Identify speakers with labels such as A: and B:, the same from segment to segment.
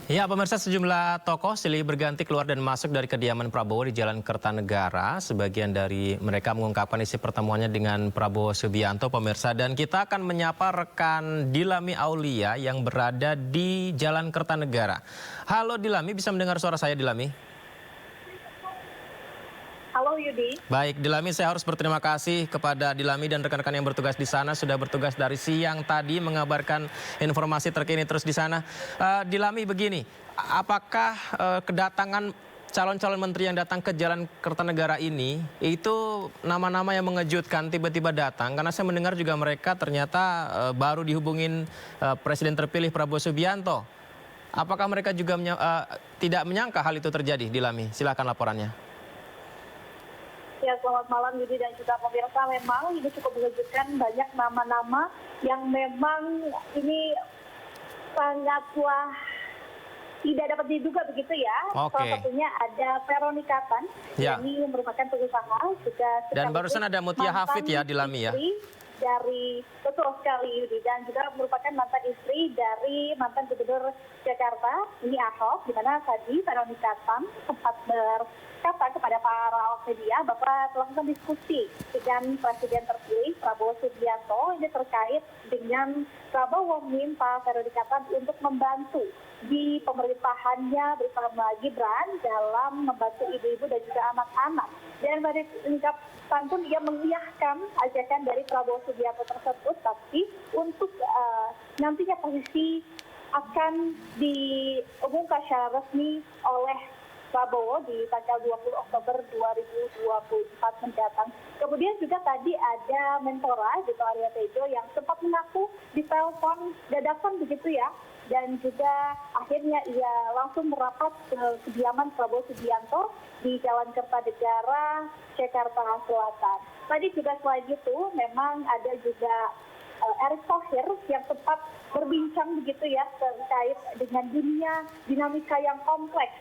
A: Ya, pemirsa, sejumlah tokoh silih berganti keluar dan masuk dari kediaman Prabowo di Jalan Kertanegara. Sebagian dari mereka mengungkapkan isi pertemuannya dengan Prabowo Subianto, pemirsa. Dan kita akan menyapa rekan Dilami Aulia yang berada di Jalan Kertanegara. Halo Dilami, bisa mendengar suara saya Dilami?
B: Halo Yudi.
A: Baik, Dilami, saya harus berterima kasih kepada Dilami dan rekan-rekan yang bertugas di sana. Sudah bertugas dari siang tadi mengabarkan informasi terkini terus di sana. Dilami, begini, apakah kedatangan calon-calon menteri yang datang ke Jalan Kertanegara ini itu nama-nama yang mengejutkan tiba-tiba datang? Karena saya mendengar juga mereka ternyata baru dihubungin Presiden terpilih Prabowo Subianto. Apakah mereka juga tidak menyangka hal itu terjadi, Dilami? Silakan laporannya.
B: Ya, selamat malam Yudi dan juga pemirsa. Memang ini cukup mengejutkan, banyak nama-nama yang memang ini sangatlah tidak dapat diduga begitu ya. Salah satunya ada Veronica Tan, ini merupakan pengusaha juga.
A: Dan barusan ada Mutia Hafid ya, Dilami ya.
B: Dari betul sekali Yudi, dan juga merupakan mantan istri dari mantan gubernur Jakarta, ini Ahok, di mana tadi Veronica Tan sempat berkata kepada para awak media bahwa telah melakukan diskusi dengan Presiden terpilih Prabowo Subianto ini terkait dengan Prabowo meminta Veronica Tan untuk membantu di pemerintahannya bersama Gibran dalam membantu ibu-ibu dan juga anak-anak. Dan Veronica Tan pun ia mengiyakan ajakan dari Prabowo Subianto tersebut, tapi untuk nantinya posisi akan diumumkan secara resmi oleh Prabowo di tanggal 20 Oktober 2024 mendatang. Kemudian juga tadi ada Menpora Dito Aryo Tejo yang sempat mengaku di telepon dadakan begitu ya. Dan juga akhirnya ia langsung merapat ke kediaman Prabowo Subianto di Jalan Kertanegara, Jakarta Selatan. Tadi juga selain itu memang ada juga Erick Thohir yang sempat berbincang begitu ya terkait dengan dunia dinamika yang kompleks.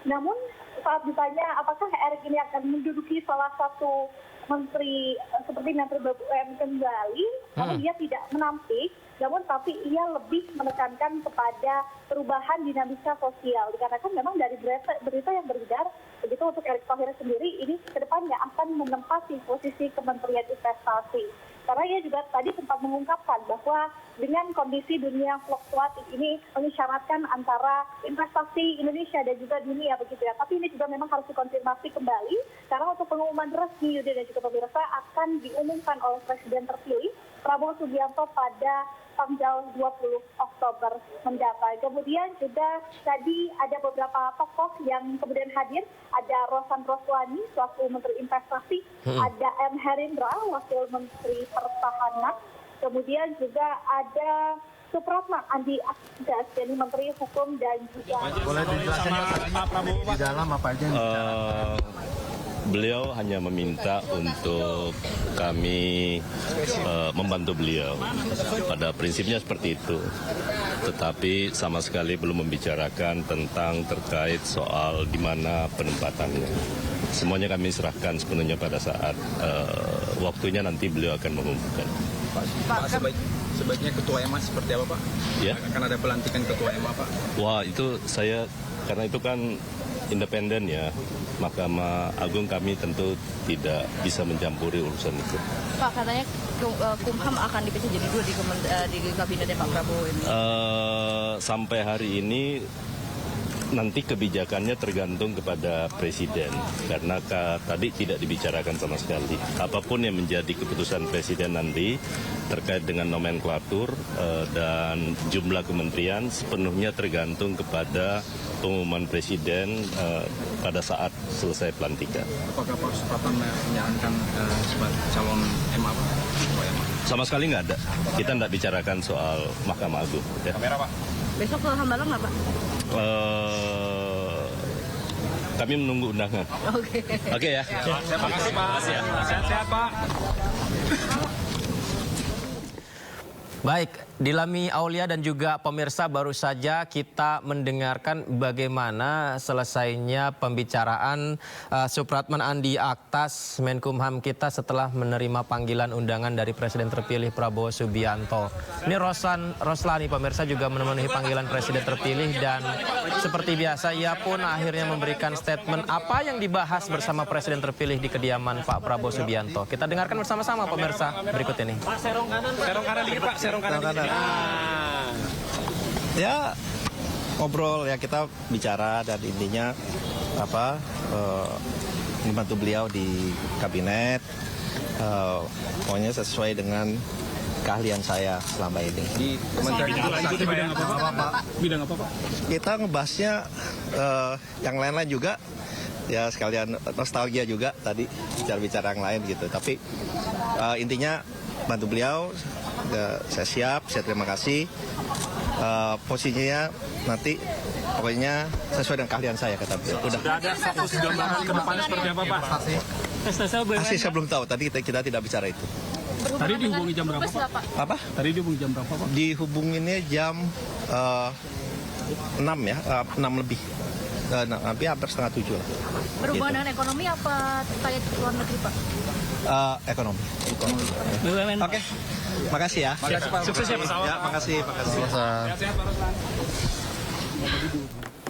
B: Namun saat ditanya apakah Erick ini akan menduduki salah satu menteri seperti Menteri BUMN kembali, namun ia tidak menampik. Namun tapi ia lebih menekankan kepada perubahan dinamika sosial. Dikarenakan memang dari berita yang beredar, begitu untuk Erick Thohir sendiri ini ke depannya akan menempati posisi Kementerian Investasi. Karena ia juga tadi sempat mengungkapkan bahwa dengan kondisi dunia fluktuatif ini mengisyaratkan antara investasi Indonesia dan juga dunia begitu ya. Tapi ini juga memang harus dikonfirmasi kembali karena untuk pengumuman resmi Yudi dan juga pemirsa akan diumumkan oleh Presiden terpilih Prabowo Subianto pada tanggal 20 Oktober mendatang. Kemudian juga tadi ada beberapa tokoh yang kemudian hadir. Ada Rosan Roslani, selaku Menteri Investasi. Ada M. Herindra, Wakil Menteri Pertahanan. Kemudian juga ada Supratman Andi Akdas, jadi Menteri Hukum dan juga...
C: Boleh dijelaskan Pak Prabowo di dalam apa aja?
D: Beliau hanya meminta untuk kami membantu beliau. Pada prinsipnya seperti itu. Tetapi sama sekali belum membicarakan tentang terkait soal di mana penempatannya. Semuanya kami serahkan sepenuhnya pada saat waktunya nanti beliau akan mengumumkan.
C: Pak, sebaiknya ketua EMA seperti apa Pak?
D: Ya?
C: Akan ada pelantikan ketua EMA Pak?
D: Wah, itu saya, karena itu kan independen ya, Mahkamah Agung kami tentu tidak bisa mencampuri urusan itu.
E: Pak, katanya Kumham akan dipecah jadi dua di kabinetnya Pak Prabowo ini.
D: Sampai hari ini nanti kebijakannya tergantung kepada Presiden, karena tadi tidak dibicarakan sama sekali. Apapun yang menjadi keputusan Presiden nanti terkait dengan nomenklatur dan jumlah kementerian sepenuhnya tergantung kepada pengumuman Presiden pada saat selesai pelantikan.
C: Apakah Pak Supratman menyarankan sebagai calon MA Pak?
D: Sama sekali nggak ada. Kita nggak bicarakan soal Mahkamah Agung. Ya.
C: Kamera Pak.
E: Besok ke Hambalang nggak Pak?
D: Kami menunggu undangan. Oke ya.
C: Terima kasih Pak. Sehat-sehat Pak.
A: Baik. Dilami Aulia dan juga pemirsa, baru saja kita mendengarkan bagaimana selesainya pembicaraan Supratman Andi Aktas Menkumham kita setelah menerima panggilan undangan dari Presiden terpilih Prabowo Subianto. Ini Roslani pemirsa juga memenuhi panggilan Presiden terpilih dan seperti biasa ia pun akhirnya memberikan statement apa yang dibahas bersama Presiden terpilih di kediaman Pak Prabowo Subianto. Kita dengarkan bersama-sama pemirsa berikut ini.
F: Serong kanan dikit Pak, serong kanan. Ya ngobrol ya, kita bicara dan intinya membantu beliau di kabinet, pokoknya sesuai dengan keahlian saya selama ini.
C: Di kementerian itu bidang apa Pak?
F: Kita ngebahasnya yang lain-lain juga, ya sekalian nostalgia juga tadi bicara-bicara yang lain gitu. Tapi intinya bantu beliau, saya siap, saya terima kasih. Posisinya nanti pokoknya sesuai dengan keahlian saya, kata beliau.
C: Sudah ada status gambaran ke depannya seperti apa Pak?
F: Masih saya belum tahu, tadi kita tidak bicara itu.
C: Tadi dihubungi jam berapa Pak?
F: Apa?
C: Tadi dihubungi jam berapa Pak?
F: Dihubunginnya jam 6 ya, 6 lebih. Hampir setengah 7 lah.
E: Berhubungan dengan ekonomi apa terkait luar negeri Pak?
F: Ekonomi. Oke, makasih ya.
C: Sukses ya Pak.
F: Ya, makasih.
C: Sehat Pak Ruslan.